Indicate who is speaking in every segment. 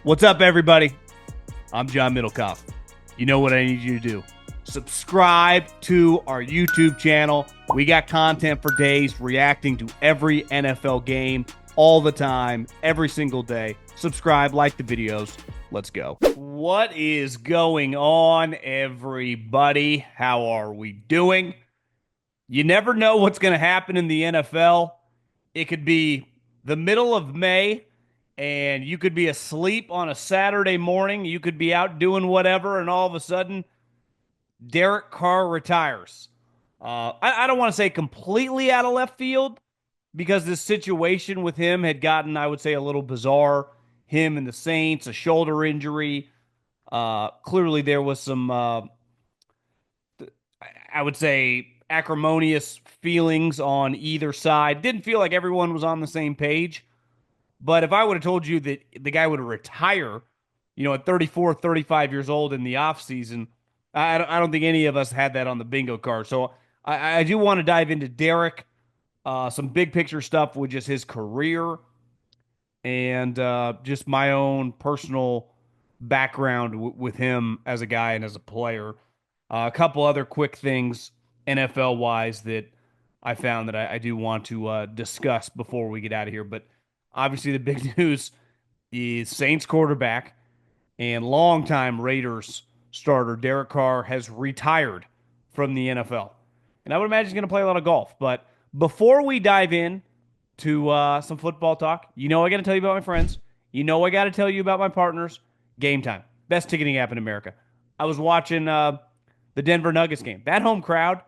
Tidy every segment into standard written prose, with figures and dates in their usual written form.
Speaker 1: What's up, everybody? I'm John Middlekauff. You know what I need you to do. Subscribe to our YouTube channel. We got content for days reacting to every NFL game all the time, every single day. Subscribe, like the videos. Let's go. What is going on, everybody? How are we doing? You never know what's going to happen in the NFL. It could be the middle of May, and you could be asleep on a Saturday morning. You could be out doing whatever, and all of a sudden, Derek Carr retires. I don't want to say completely out of left field because this situation with him had gotten, I would say, a little bizarre. Him and the Saints, a shoulder injury. Clearly, there was some, I would say, acrimonious feelings on either side. Didn't feel like everyone was on the same page. But if I would have told you that the guy would retire, at 34, 35 years old in the offseason, I don't think any of us had that on the bingo card. So I do want to dive into Derek, some big picture stuff with just his career and just my own personal background with him as a guy and as a player. A couple other quick things NFL wise that I found that I do want to discuss before we get out of here. But obviously, the big news is Saints quarterback and longtime Raiders starter Derek Carr has retired from the NFL. And I would imagine he's going to play a lot of golf. But before we dive in to some football talk, I got to tell you about my friends. I got to tell you about my partners. Game Time, best ticketing app in America. I was watching the Denver Nuggets game. That home crowd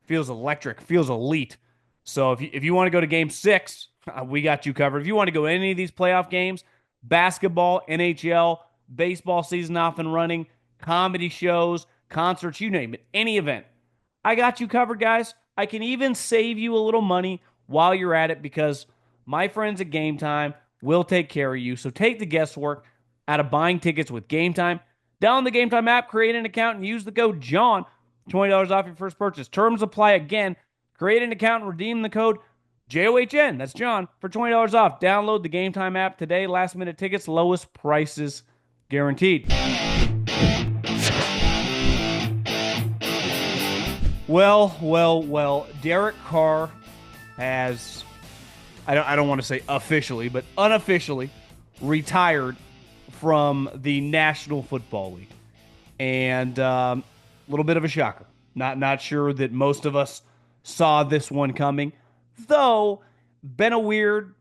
Speaker 1: feels electric, feels elite. So if you want to go to Game 6, we got you covered. If you want to go to any of these playoff games, basketball, NHL, baseball season off and running, comedy shows, concerts, you name it, any event, I got you covered, guys. I can even save you a little money while you're at it because my friends at Game Time will take care of you. So take the guesswork out of buying tickets with Game Time. Download the Game Time app, create an account, and use the code JOHN, $20 off your first purchase. Terms apply again. Create an account and redeem the code JOHN, that's John, for $20 off. Download the Game Time app today. Last minute tickets, lowest prices guaranteed. Well. Derek Carr has, I don't want to say officially, but unofficially retired from the National Football League. And a little bit of a shocker. Not sure that most of us saw this one coming. Though, been a weird,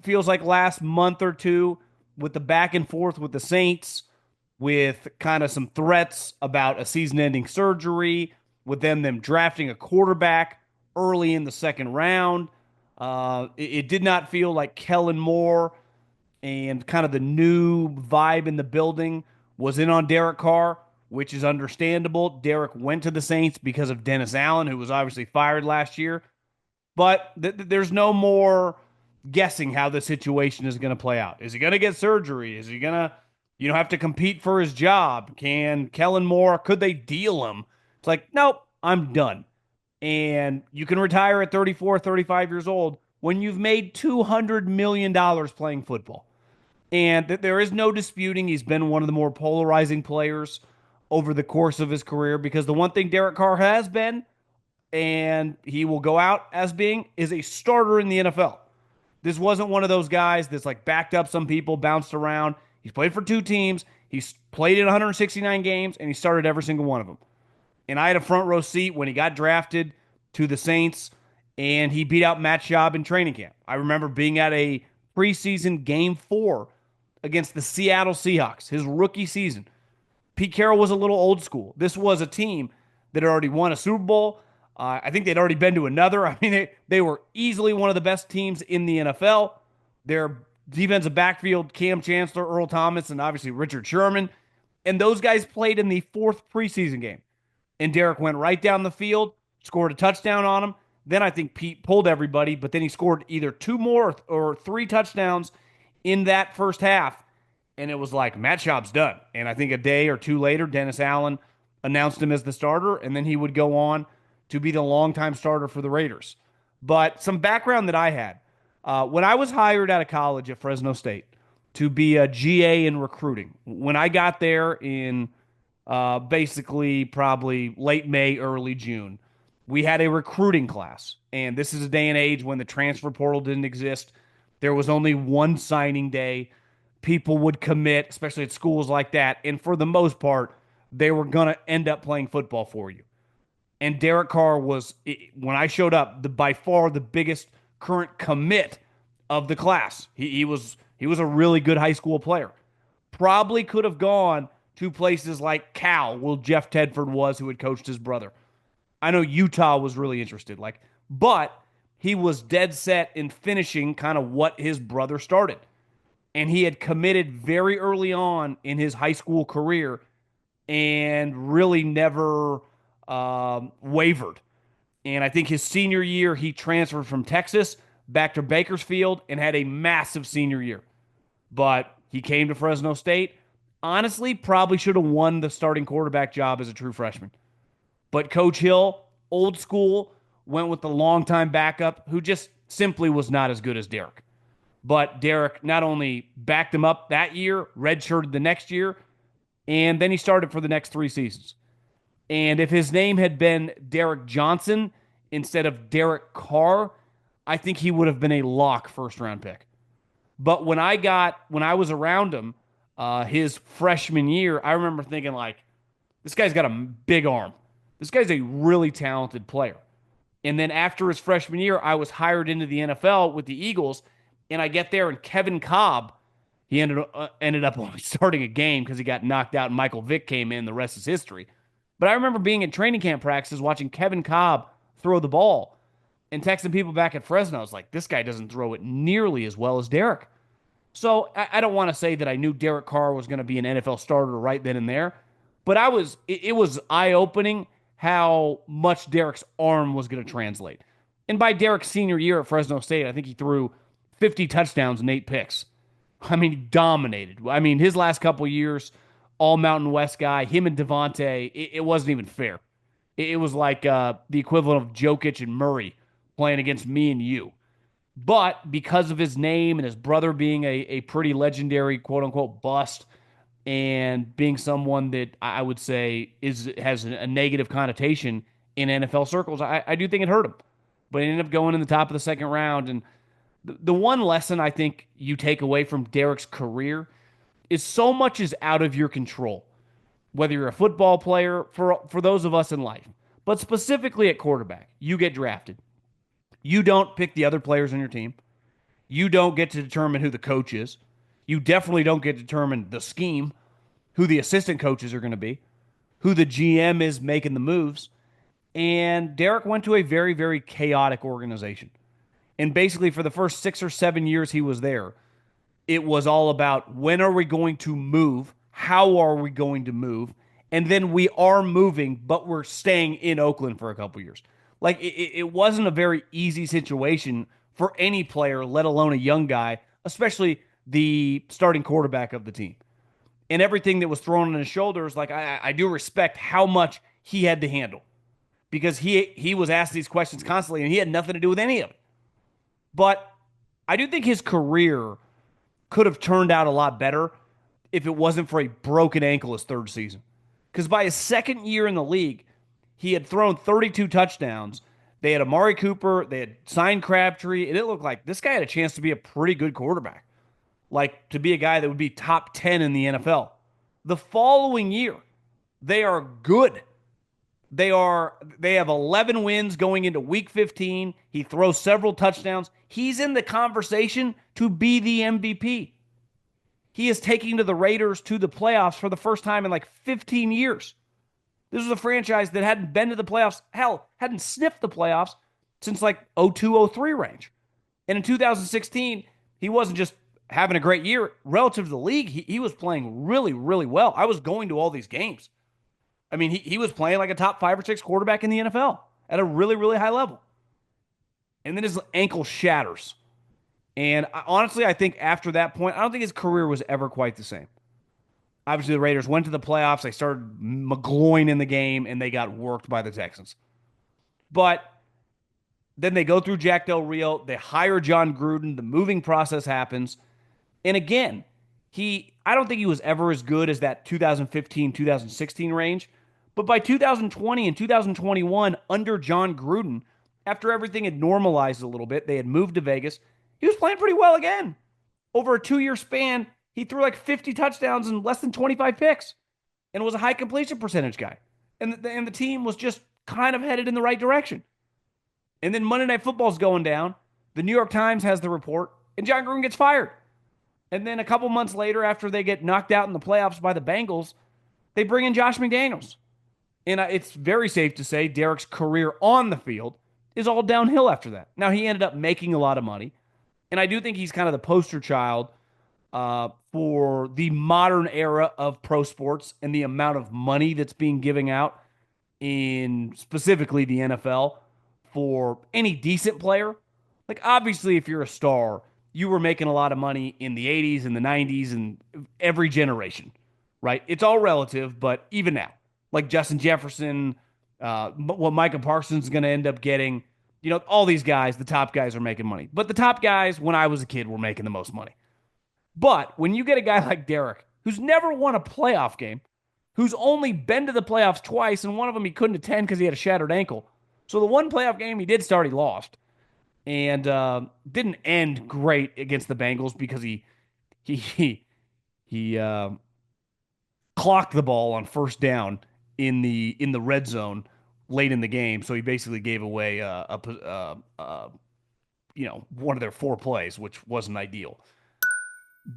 Speaker 1: feels like last month or two with the back and forth with the Saints, with kind of some threats about a season-ending surgery, with them drafting a quarterback early in the second round. It did not feel like Kellen Moore and kind of the new vibe in the building was in on Derek Carr, which is understandable. Derek went to the Saints because of Dennis Allen, who was obviously fired last year. But there's no more guessing how the situation is going to play out. Is he going to get surgery? Is he going to, have to compete for his job? Can Kellen Moore, could they deal him? It's like, nope, I'm done. And you can retire at 34, 35 years old when you've made $200 million playing football. And there is no disputing he's been one of the more polarizing players over the course of his career because the one thing Derek Carr has been, and he will go out as being, is a starter in the NFL. This wasn't one of those guys that's like backed up some people, bounced around. He's played for two teams. He's played in 169 games, and he started every single one of them. And I had a front row seat when he got drafted to the Saints, and he beat out Matt Schaub in training camp. I remember being at a preseason Game 4 against the Seattle Seahawks, his rookie season. Pete Carroll was a little old school. This was a team that had already won a Super Bowl. I think they'd already been to another. I mean, they were easily one of the best teams in the NFL. Their defensive backfield, Cam Chancellor, Earl Thomas, and obviously Richard Sherman. And those guys played in the fourth preseason game. And Derek went right down the field, scored a touchdown on him. Then I think Pete pulled everybody, but then he scored either two more or three touchdowns in that first half. And it was like, Matt Schaub's done. And I think a day or two later, Dennis Allen announced him as the starter, and then he would go on to be the longtime starter for the Raiders. But some background that I had. When I was hired out of college at Fresno State to be a GA in recruiting. When I got there in basically probably late May, early June, we had a recruiting class. And this is a day and age when the transfer portal didn't exist. There was only one signing day. People would commit, especially at schools like that. And for the most part, they were going to end up playing football for you. And Derek Carr was, when I showed up, by far the biggest current commit of the class. He was a really good high school player. Probably could have gone to places like Cal, where Jeff Tedford was, who had coached his brother. I know Utah was really interested, but he was dead set in finishing kind of what his brother started. And he had committed very early on in his high school career and really never wavered. And I think his senior year, he transferred from Texas back to Bakersfield and had a massive senior year. But he came to Fresno State. Honestly, probably should have won the starting quarterback job as a true freshman. But Coach Hill, old school, went with the longtime backup who just simply was not as good as Derek. But Derek not only backed him up that year, redshirted the next year, and then he started for the next 3 seasons. And if his name had been Derek Johnson instead of Derek Carr, I think he would have been a lock first-round pick. But when I was around him, his freshman year, I remember thinking, this guy's got a big arm. This guy's a really talented player. And then after his freshman year, I was hired into the NFL with the Eagles, and I get there, and Kevin Kolb, he ended up only starting a game because he got knocked out, and Michael Vick came in. The rest is history. But I remember being in training camp practices, watching Kevin Kolb throw the ball, and texting people back at Fresno. I was like, this guy doesn't throw it nearly as well as Derek. So I don't want to say that I knew Derek Carr was going to be an NFL starter right then and there, but it was eye-opening how much Derek's arm was going to translate. And by Derek's senior year at Fresno State, I think he threw 50 touchdowns and 8 picks. I mean, he dominated. I mean, his last couple years, all Mountain West guy, him and Devontae, it wasn't even fair. It was like the equivalent of Jokic and Murray playing against me and you. But because of his name and his brother being a pretty legendary, quote-unquote, bust, and being someone that I would say has a negative connotation in NFL circles, I do think it hurt him. But he ended up going in the top of the second round. And the one lesson I think you take away from Derek's career is so much is out of your control. Whether you're a football player, for those of us in life, but specifically at quarterback, you get drafted. You don't pick the other players on your team. You don't get to determine who the coach is. You definitely don't get to determine the scheme, who the assistant coaches are going to be, who the GM is making the moves. And Derek went to a very, very chaotic organization. And basically for the first 6 or 7 years he was there, it was all about when are we going to move? How are we going to move? And then we are moving, but we're staying in Oakland for a couple years. It wasn't a very easy situation for any player, let alone a young guy, especially the starting quarterback of the team. And everything that was thrown on his shoulders, I do respect how much he had to handle. Because he was asked these questions constantly, and he had nothing to do with any of it. But I do think his career could have turned out a lot better if it wasn't for a broken ankle his third season. Because by his second year in the league, he had thrown 32 touchdowns. They had Amari Cooper. They had signed Crabtree. And it looked like this guy had a chance to be a pretty good quarterback. To be a guy that would be top 10 in the NFL. The following year, they are good. They have 11 wins going into week 15. He throws several touchdowns. He's in the conversation to be the MVP. He is taking the Raiders to the playoffs for the first time in 15 years. This was a franchise that hadn't been to the playoffs, hell, hadn't sniffed the playoffs since 02-03 range. And in 2016, he wasn't just having a great year. Relative to the league, he was playing really, really well. I was going to all these games. I mean, he was playing like a top 5 or 6 quarterback in the NFL at a really, really high level. And then his ankle shatters. And honestly, I think after that point, I don't think his career was ever quite the same. Obviously, the Raiders went to the playoffs. They started McGloin in the game, and they got worked by the Texans. But then they go through Jack Del Rio. They hire John Gruden. The moving process happens. And again, I don't think he was ever as good as that 2015, 2016 range. But by 2020 and 2021, under John Gruden, after everything had normalized a little bit, they had moved to Vegas. He was playing pretty well again. Over a 2 year span, he threw like 50 touchdowns and less than 25 picks and was a high completion percentage guy. And the team was just kind of headed in the right direction. And then Monday Night Football's going down. The New York Times has the report, and John Gruden gets fired. And then a couple months later, after they get knocked out in the playoffs by the Bengals, they bring in Josh McDaniels. And it's very safe to say Derek's career on the field is all downhill after that. Now, he ended up making a lot of money. And I do think he's kind of the poster child for the modern era of pro sports and the amount of money that's being given out in specifically the NFL for any decent player. Like, obviously, if you're a star, you were making a lot of money in the 80s and the 90s and every generation, right? It's all relative, but even now, like Justin Jefferson, what Micah Parsons is going to end up getting, all these guys, the top guys are making money. But the top guys, when I was a kid, were making the most money. But when you get a guy like Derek, who's never won a playoff game, who's only been to the playoffs twice, and one of them he couldn't attend because he had a shattered ankle. So the one playoff game he did start, he lost, and didn't end great against the Bengals because he clocked the ball on first down in the red zone late in the game. So he basically gave away one of their 4 plays, which wasn't ideal.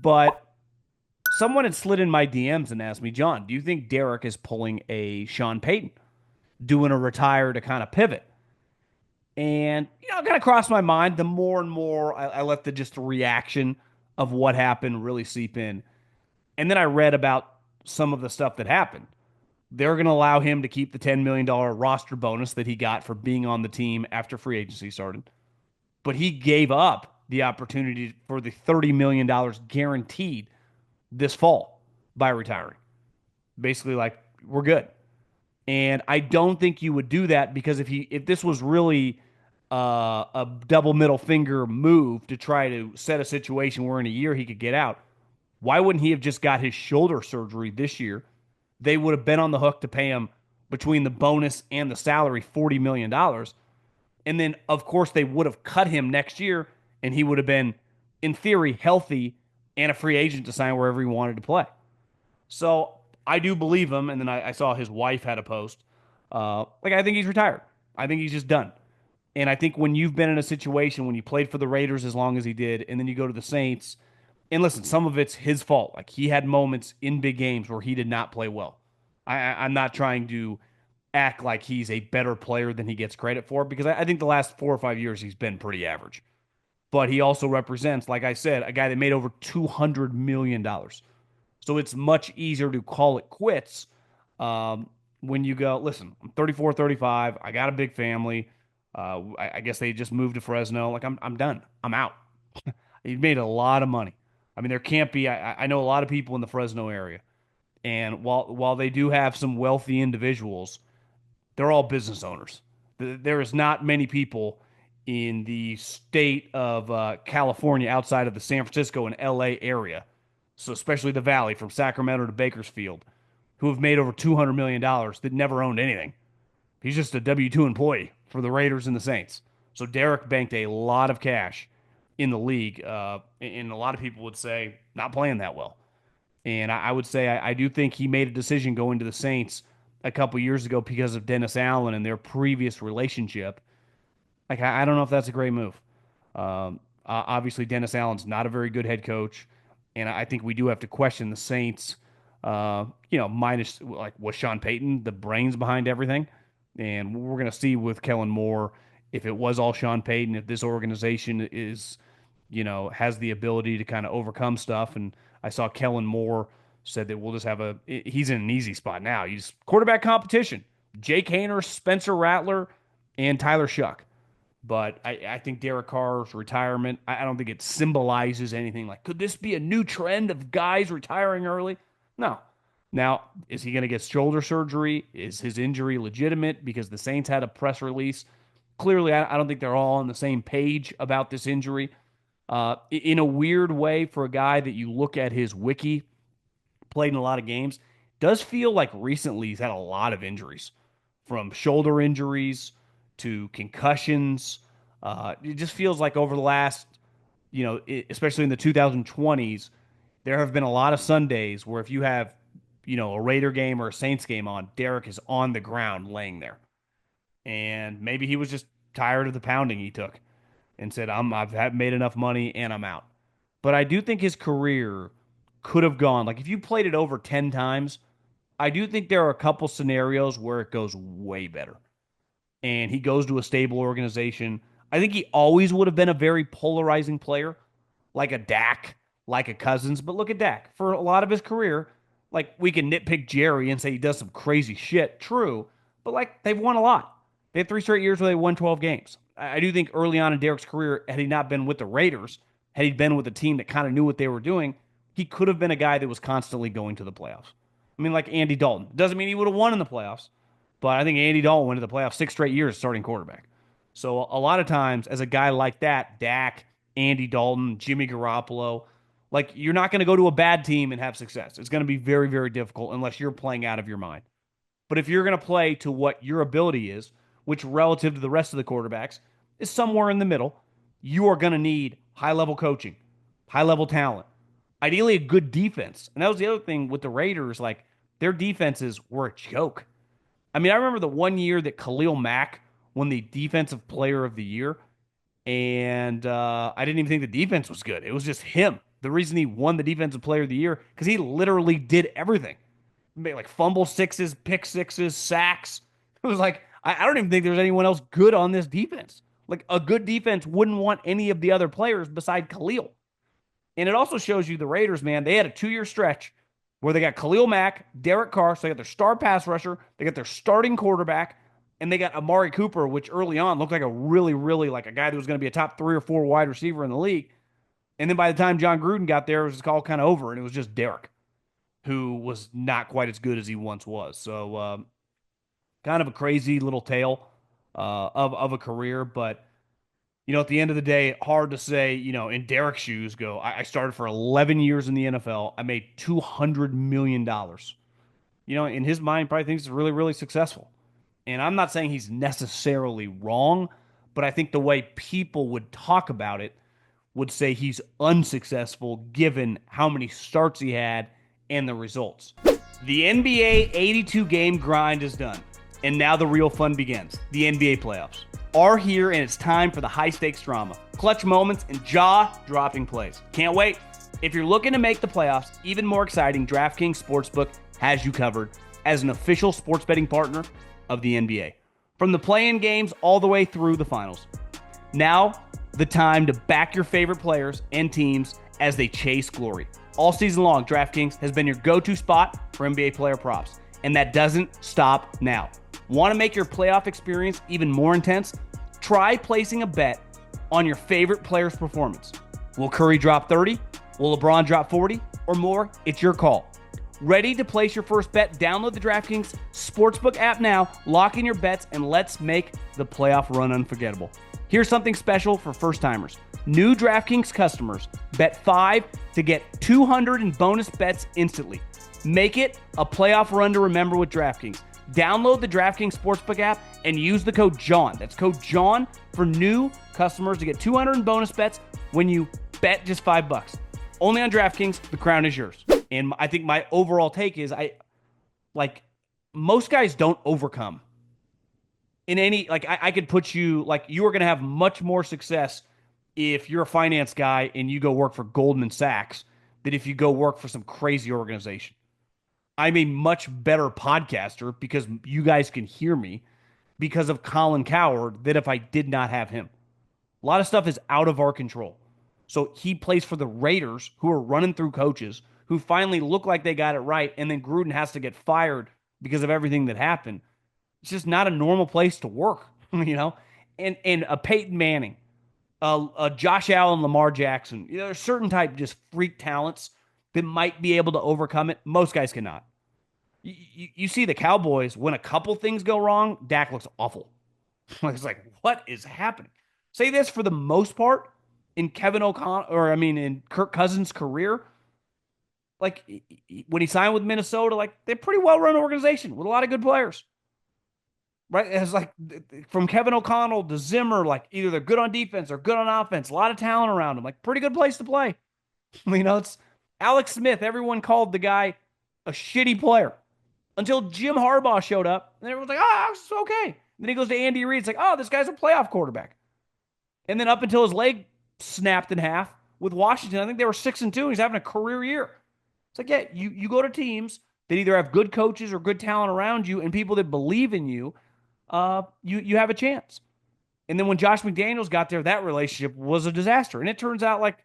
Speaker 1: But someone had slid in my DMs and asked me, John, do you think Derek is pulling a Sean Payton, doing a retire to kind of pivot? And, it kind of crossed my mind. The more and more I let the reaction of what happened really seep in. And then I read about some of the stuff that happened. They're going to allow him to keep the $10 million roster bonus that he got for being on the team after free agency started. But he gave up the opportunity for the $30 million guaranteed this fall by retiring. Basically, like, we're good. And I don't think you would do that because if this was really a double middle finger move to try to set a situation where in a year he could get out, why wouldn't he have just got his shoulder surgery this year? They would have been on the hook to pay him between the bonus and the salary $40 million. And then, of course, they would have cut him next year, and he would have been, in theory, healthy and a free agent to sign wherever he wanted to play. So I do believe him. And then I saw his wife had a post. I think he's retired. I think he's just done. And I think when you've been in a situation when you played for the Raiders as long as he did, and then you go to the Saints, and listen, some of it's his fault. Like, he had moments in big games where he did not play well. I'm not trying to act like he's a better player than he gets credit for, because I think the last 4 or 5 years he's been pretty average. But he also represents, like I said, a guy that made over $200 million. So it's much easier to call it quits when you go, listen, I'm 34, 35. I got a big family. I guess they just moved to Fresno. Like, I'm done. I'm out. He made a lot of money. I mean, there can't be. I know a lot of people in the Fresno area, and while they do have some wealthy individuals, they're all business owners. There is not many people in the state of California outside of the San Francisco and LA area, so especially the Valley from Sacramento to Bakersfield, who have made over $200 million that never owned anything. He's just a W-2 employee for the Raiders and the Saints. So Derek banked a lot of cash in the league, and a lot of people would say not playing that well. And I would say I do think he made a decision going to the Saints a couple years ago because of Dennis Allen and their previous relationship. Like, I don't know if that's a great move. Obviously, Dennis Allen's not a very good head coach, and I think we do have to question the Saints. Minus, like, was Sean Payton the brains behind everything? And we're going to see with Kellen Moore if it was all Sean Payton, if this organization is, has the ability to kind of overcome stuff. And I saw Kellen Moore said that we'll just have he's in an easy spot now. He's quarterback competition. Jake Hayner, Spencer Rattler, and Tyler Shuck. But I think Derek Carr's retirement, I don't think it symbolizes anything. Like, could this be a new trend of guys retiring early? No. Now, is he going to get shoulder surgery? Is his injury legitimate? Because the Saints had a press release. Clearly, I don't think they're all on the same page about this injury. In a weird way, for a guy that you look at his wiki, played in a lot of games, does feel like recently he's had a lot of injuries, from shoulder injuries to concussions. It just feels like over the last, especially in the 2020s, there have been a lot of Sundays where if you have, a Raider game or a Saints game on, Derek is on the ground laying there. And maybe he was just tired of the pounding he took and said, I've made enough money and I'm out. But I do think his career could have gone, like if you played it over 10 times, I do think there are a couple scenarios where it goes way better. And he goes to a stable organization. I think he always would have been a very polarizing player, like a Dak, like a Cousins. But look at Dak. For a lot of his career, like we can nitpick Jerry and say he does some crazy shit. True. But like they've won a lot. They had 3 straight years where they won 12 games. I do think early on in Derek's career, had he not been with the Raiders, had he been with a team that kind of knew what they were doing, he could have been a guy that was constantly going to the playoffs. I mean, like Andy Dalton. Doesn't mean he would have won in the playoffs, but I think Andy Dalton went to the playoffs 6 straight years starting quarterback. So a lot of times, as a guy like that, Dak, Andy Dalton, Jimmy Garoppolo, like you're not going to go to a bad team and have success. It's going to be very, very difficult unless you're playing out of your mind. But if you're going to play to what your ability is, which relative to the rest of the quarterbacks is somewhere in the middle, you are going to need high level coaching, high level talent, ideally a good defense. And that was the other thing with the Raiders. Like their defenses were a joke. I mean, I remember the one year that Khalil Mack won the Defensive Player of the Year, and I didn't even think the defense was good. It was just him. The reason he won the Defensive Player of the Year, because he literally did everything. Made like fumble sixes, pick sixes, sacks. It was like, I don't even think there's anyone else good on this defense. Like a good defense wouldn't want any of the other players beside Khalil. And it also shows you the Raiders, man, they had a 2 year stretch where they got Khalil Mack, Derek Carr, so they got their star pass rusher, they got their starting quarterback, and they got Amari Cooper, which early on looked like a really, really like a guy that was going to be a top 3 or 4 wide receiver in the league. And then by the time John Gruden got there, it was all kind of over, and it was just Derek, who was not quite as good as he once was. So kind of a crazy little tale of a career, but at the end of the day, hard to say, in Derek's shoes, I started for 11 years in the NFL. I made $200 million. In his mind, probably thinks it's really, really successful. And I'm not saying he's necessarily wrong, but I think the way people would talk about it would say he's unsuccessful given how many starts he had and the results. The NBA 82 game grind is done. And now the real fun begins. The NBA playoffs are here, and it's time for the high-stakes drama, clutch moments, and jaw-dropping plays. Can't wait. If you're looking to make the playoffs even more exciting, DraftKings Sportsbook has you covered as an official sports betting partner of the NBA. From the play-in games all the way through the finals. Now, the time to back your favorite players and teams as they chase glory. All season long, DraftKings has been your go-to spot for NBA player props, and that doesn't stop now. Want to make your playoff experience even more intense? Try placing a bet on your favorite player's performance. Will Curry drop 30? Will LeBron drop 40? Or more? It's your call. Ready to place your first bet? Download the DraftKings Sportsbook app now, lock in your bets, and let's make the playoff run unforgettable. Here's something special for first-timers. New DraftKings customers bet $5 to get $200 in bonus bets instantly. Make it a playoff run to remember with DraftKings. Download the DraftKings Sportsbook app and use the code JOHN. That's code JOHN for new customers to get 200 in bonus bets when you bet just $5. Only on DraftKings, the crown is yours. And I think my overall take is most guys don't overcome. In any, I could put you, you are going to have much more success if you're a finance guy and you go work for Goldman Sachs than if you go work for some crazy organization. I'm a much better podcaster because you guys can hear me because of Colin Cowherd than if I did not have him. A lot of stuff is out of our control. So he plays for the Raiders, who are running through coaches, who finally look like they got it right, and then Gruden has to get fired because of everything that happened. It's just not a normal place to work, And a Peyton Manning, a Josh Allen, Lamar Jackson, there's certain type just freak talents that might be able to overcome it. Most guys cannot. You see the Cowboys, when a couple things go wrong, Dak looks awful. It's like, what is happening? Say this, for the most part, in Kevin O'Connell, or I mean, in Kirk Cousins' career, like when he signed with Minnesota, like they're pretty well run organization with a lot of good players, right? It's like from Kevin O'Connell to Zimmer, like either they're good on defense or good on offense, a lot of talent around them, like pretty good place to play. It's Alex Smith. Everyone called the guy a shitty player until Jim Harbaugh showed up, and everyone's like, "Oh, it's okay." And then he goes to Andy Reid. It's like, "Oh, this guy's a playoff quarterback." And then up until his leg snapped in half with Washington, I think they were 6-2. And he's having a career year. It's like, yeah, you go to teams that either have good coaches or good talent around you, and people that believe in you. You have a chance. And then when Josh McDaniels got there, that relationship was a disaster. And it turns out, like,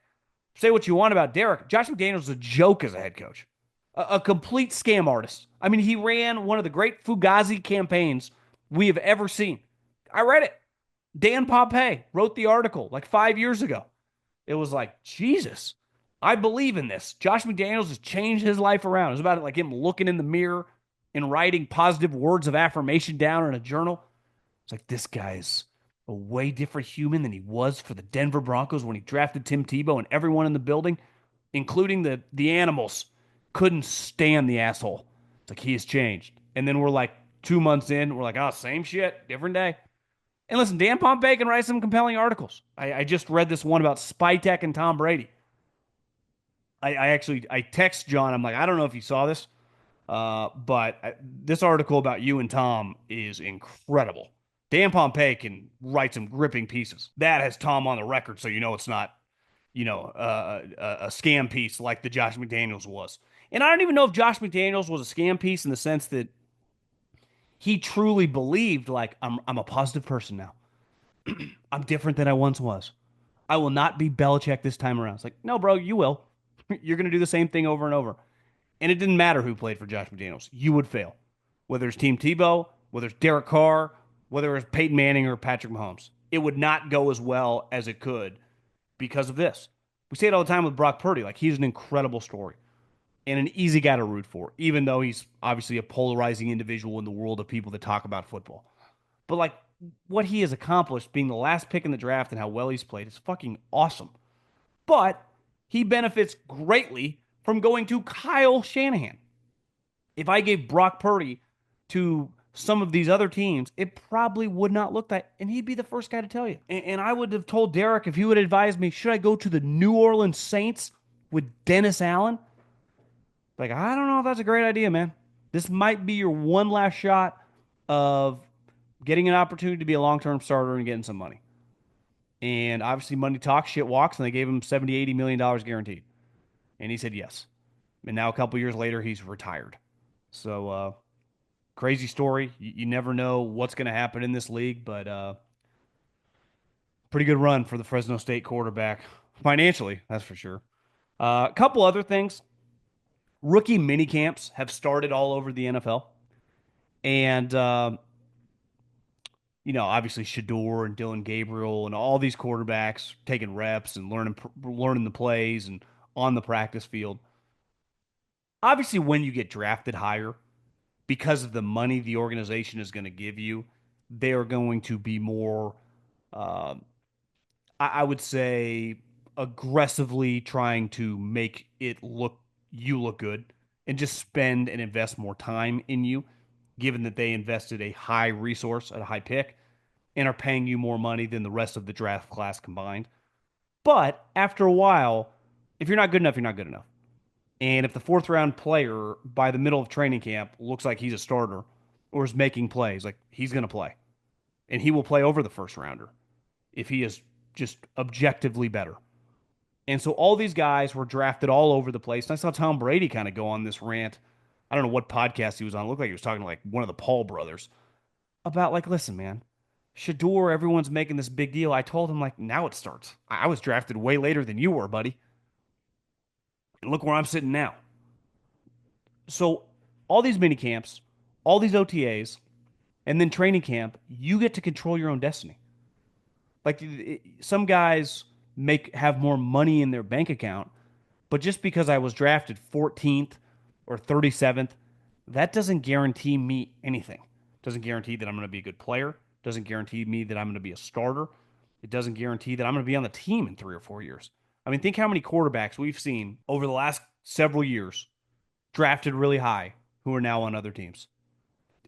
Speaker 1: say what you want about Derek, Josh McDaniels is a joke as a head coach, a complete scam artist. I mean, he ran one of the great Fugazi campaigns we have ever seen. I read it. Dan Pompei wrote the article like 5 years ago. It was like, Jesus, I believe in this. Josh McDaniels has changed his life around. It was about like him looking in the mirror and writing positive words of affirmation down in a journal. It's like, this guy's a way different human than he was for the Denver Broncos when he drafted Tim Tebow, and everyone in the building, including the animals, couldn't stand the asshole. It's like he has changed. And then we're like 2 months in, we're like, oh, same shit, different day. And listen, Dan Pompei can write some compelling articles. I just read this one about Spytek and Tom Brady. I text John. I'm like, I don't know if you saw this, but this article about you and Tom is incredible. Dan Pompei can write some gripping pieces. That has Tom on the record, so you know it's not, a scam piece like the Josh McDaniels was. And I don't even know if Josh McDaniels was a scam piece in the sense that he truly believed, like, I'm a positive person now. I'm different than I once was. I will not be Belichick this time around. It's like, no, bro, you will. You're going to do the same thing over and over. And it didn't matter who played for Josh McDaniels. You would fail. Whether it's Team Tebow, whether it's Derek Carr, whether it's Peyton Manning or Patrick Mahomes. It would not go as well as it could because of this. We say it all the time with Brock Purdy. Like, he's an incredible story and an easy guy to root for, even though he's obviously a polarizing individual in the world of people that talk about football. But, like, what he has accomplished being the last pick in the draft and how well he's played is fucking awesome. But he benefits greatly from going to Kyle Shanahan. If I gave Brock Purdy to some of these other teams, it probably would not look that, and he'd be the first guy to tell you. And I would have told Derek if he would advise me, should I go to the New Orleans Saints with Dennis Allen? Like, I don't know if that's a great idea, man. This might be your one last shot of getting an opportunity to be a long-term starter and getting some money. And obviously money talks, shit walks, and they gave him 70, $80 million guaranteed. And he said yes. And now a couple years later, he's retired. So crazy story. You never know what's going to happen in this league, but pretty good run for the Fresno State quarterback financially, that's for sure. A couple other things. Rookie mini camps have started all over the NFL, and obviously Shedeur and Dylan Gabriel and all these quarterbacks taking reps and learning the plays and on the practice field. Obviously, when you get drafted higher, because of the money the organization is going to give you, they are going to be more, uh, I would say, aggressively trying to make you look good and just spend and invest more time in you, given that they invested a high resource at a high pick and are paying you more money than the rest of the draft class combined. But after a while, if you're not good enough, you're not good enough. And if the fourth round player by the middle of training camp looks like he's a starter or is making plays, like he's going to play. And he will play over the first rounder if he is just objectively better. And so all these guys were drafted all over the place. And I saw Tom Brady kind of go on this rant. I don't know what podcast he was on. It looked like he was talking to like one of the Paul brothers about like, listen, man, Shedeur, everyone's making this big deal. I told him like, now it starts. I was drafted way later than you were, buddy. And look where I'm sitting now. So all these mini camps, all these OTAs, and then training camp, you get to control your own destiny. Like some guys have more money in their bank account, but just because I was drafted 14th or 37th, that doesn't guarantee me anything. Doesn't guarantee that I'm going to be a good player. Doesn't guarantee me that I'm going to be a starter. It doesn't guarantee that I'm going to be on the team in 3 or 4 years. I mean, think how many quarterbacks we've seen over the last several years drafted really high who are now on other teams.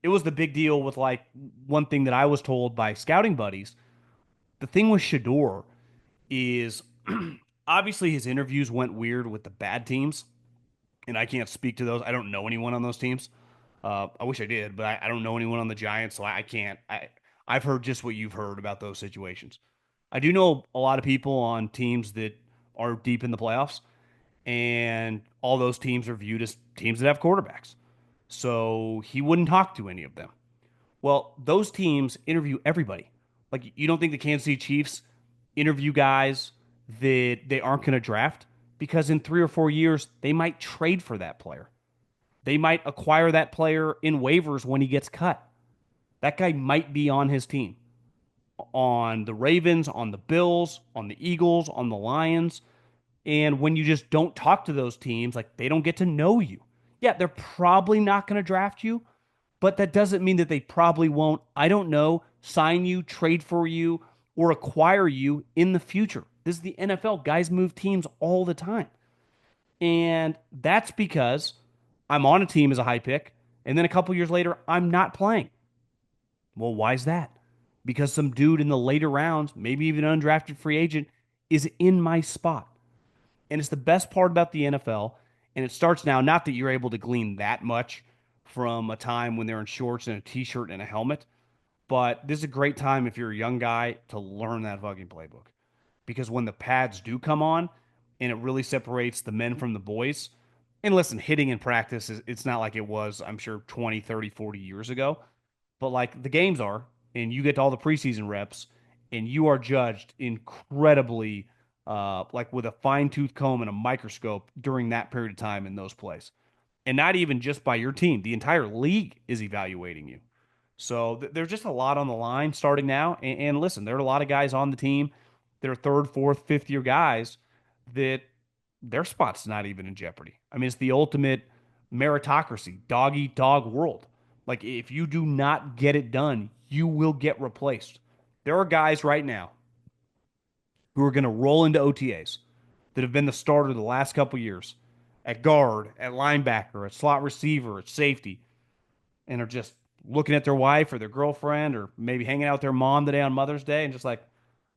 Speaker 1: It was the big deal with like one thing that I was told by scouting buddies. The thing with Shedeur is obviously his interviews went weird with the bad teams, and I can't speak to those. I don't know anyone on those teams. I wish I did, but I don't know anyone on the Giants, so I can't. I've heard just what you've heard about those situations. I do know a lot of people on teams that are deep in the playoffs, and all those teams are viewed as teams that have quarterbacks. So he wouldn't talk to any of them. Well, those teams interview everybody. Like, you don't think the Kansas City Chiefs interview guys that they aren't going to draft? Because in 3 or 4 years, they might trade for that player. They might acquire that player in waivers when he gets cut. That guy might be on his team, on the Ravens, on the Bills, on the Eagles, on the Lions. And when you just don't talk to those teams, like they don't get to know you. Yeah, they're probably not going to draft you, but that doesn't mean that they probably won't, I don't know, sign you, trade for you, or acquire you in the future. This is the NFL. Guys move teams all the time. And that's because I'm on a team as a high pick, and then a couple years later, I'm not playing. Well, why is that? Because some dude in the later rounds, maybe even an undrafted free agent, is in my spot. And it's the best part about the NFL. And it starts now, not that you're able to glean that much from a time when they're in shorts and a t shirt and a helmet, but this is a great time if you're a young guy to learn that fucking playbook. Because when the pads do come on and it really separates the men from the boys, and listen, hitting in practice is it's not like it was, I'm sure, 20, 30, 40 years ago, but like the games are, and you get all the preseason reps, and you are judged incredibly, like with a fine tooth comb and a microscope during that period of time in those plays. And not even just by your team, the entire league is evaluating you. So there's just a lot on the line starting now. And listen, there are a lot of guys on the team that are third, fourth, fifth year guys that their spot's not even in jeopardy. I mean, it's the ultimate meritocracy, dog eat dog world. Like, if you do not get it done, you will get replaced. There are guys right now who are going to roll into OTAs that have been the starter the last couple years at guard, at linebacker, at slot receiver, at safety, and are just looking at their wife or their girlfriend or maybe hanging out with their mom today on Mother's Day and just like,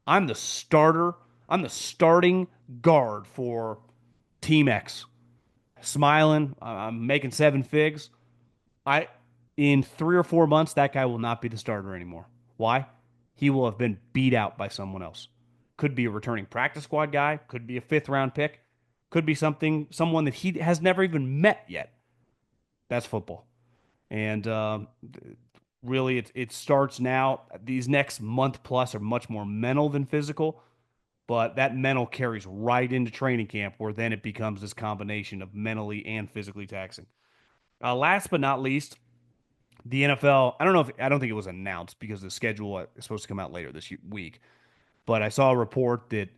Speaker 1: I'm the starter. I'm the starting guard for Team X. Smiling. I'm making seven figs. I In 3 or 4 months, that guy will not be the starter anymore. Why? He will have been beat out by someone else. Could be a returning practice squad guy, could be a fifth round pick, could be someone that he has never even met yet. That's football. And really, it starts now. These next month plus are much more mental than physical, but that mental carries right into training camp, where then it becomes this combination of mentally and physically taxing. Last but not least, the NFL. I don't think it was announced because the schedule is supposed to come out later this week, but I saw a report that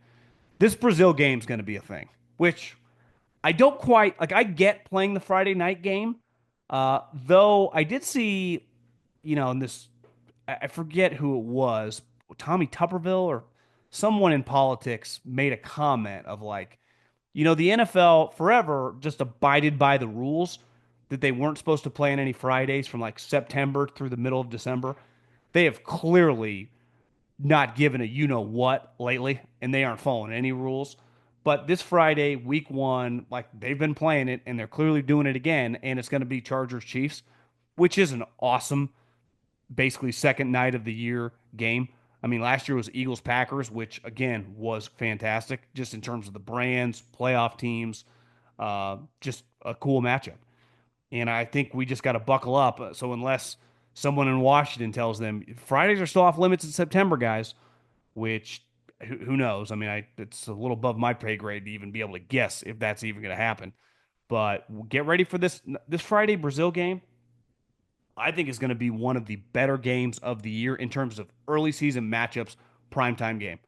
Speaker 1: this Brazil game is going to be a thing, which I don't quite like. I get playing the Friday night game, though I did see, in this, I forget who it was, Tommy Tuberville or someone in politics made a comment of like, the NFL forever just abided by the rules that they weren't supposed to play on any Fridays from like September through the middle of December. They have clearly not given a what lately, and they aren't following any rules. But this Friday, week one, like they've been playing it, and they're clearly doing it again, and it's going to be Chargers Chiefs, which is an awesome, basically second night of the year game. I mean, last year was Eagles Packers, which again was fantastic, just in terms of the brands, playoff teams, just a cool matchup. And I think we just got to buckle up. So unless someone in Washington tells them Fridays are still off limits in September, guys, which who knows? I mean, it's a little above my pay grade to even be able to guess if that's even going to happen. But get ready for this Friday Brazil game. I think is going to be one of the better games of the year in terms of early season matchups, primetime game.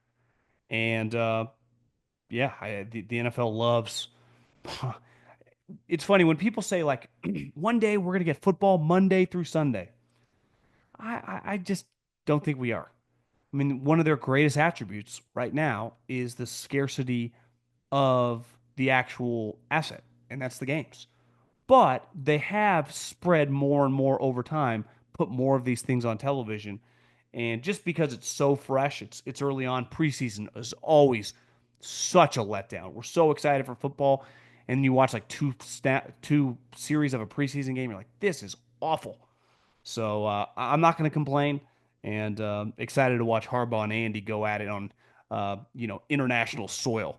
Speaker 1: And yeah, the NFL loves. It's funny when people say like, one day we're going to get football Monday through Sunday. I just don't think we are. I I mean, one of their greatest attributes right now is the scarcity of the actual asset, and that's the games. But they have spread more and more over time, put more of these things on television. And just because it's so fresh, it's early on. Preseason is always such a letdown. We're so excited for football, and you watch like two series of a preseason game. You're like, this is awful. So I'm not going to complain, and excited to watch Harbaugh and Andy go at it on international soil